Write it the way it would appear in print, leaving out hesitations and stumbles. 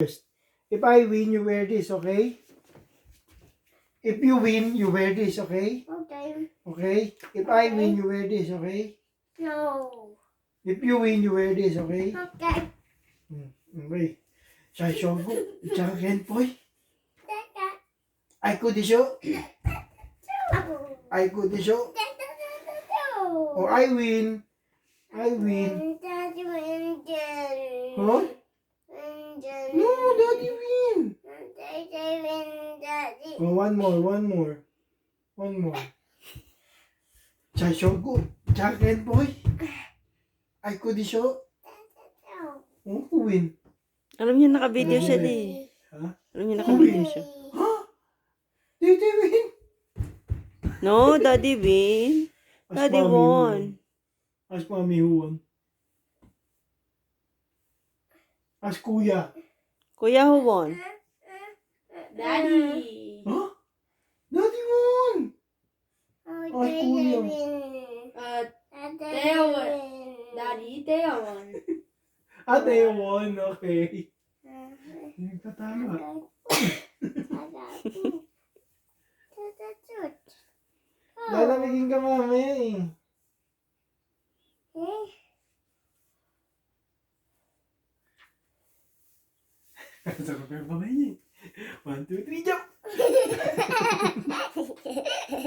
If I win, you wear this, okay? If you win, you wear this, okay? Okay. Okay? If I win, you wear this, okay? No. If you win, you wear this, okay? Okay. Okay. 자, 쇼고. 자, 겐포이. Dada. 아이고, 디쇼. Two. 아이고, 디쇼. Two. Or I win. I win. Daddy win. Huh? No, Daddy win. Daddy win. Daddy. Oh, one more. One more. 자, 쇼고. 자, 겐포이. 아이고, 디쇼. Oh, who win? Alam niya naka-video siya di. Ha? Alam niya naka-video siya. Huh? Daddy win. No, Daddy win. Ask Daddy Mommy who won. Ask Mommy who won. Ask Kuya. Kuya, who won? Daddy. Huh? Daddy won. Oh, Ask Daddy Kuya. win. Teo won. Daddy, Teo won. Ate won. Okay. Nagtatama. Lalamigin ka mamaya eh. Sarap yung kamay niya eh. 1, 2, 3, jump!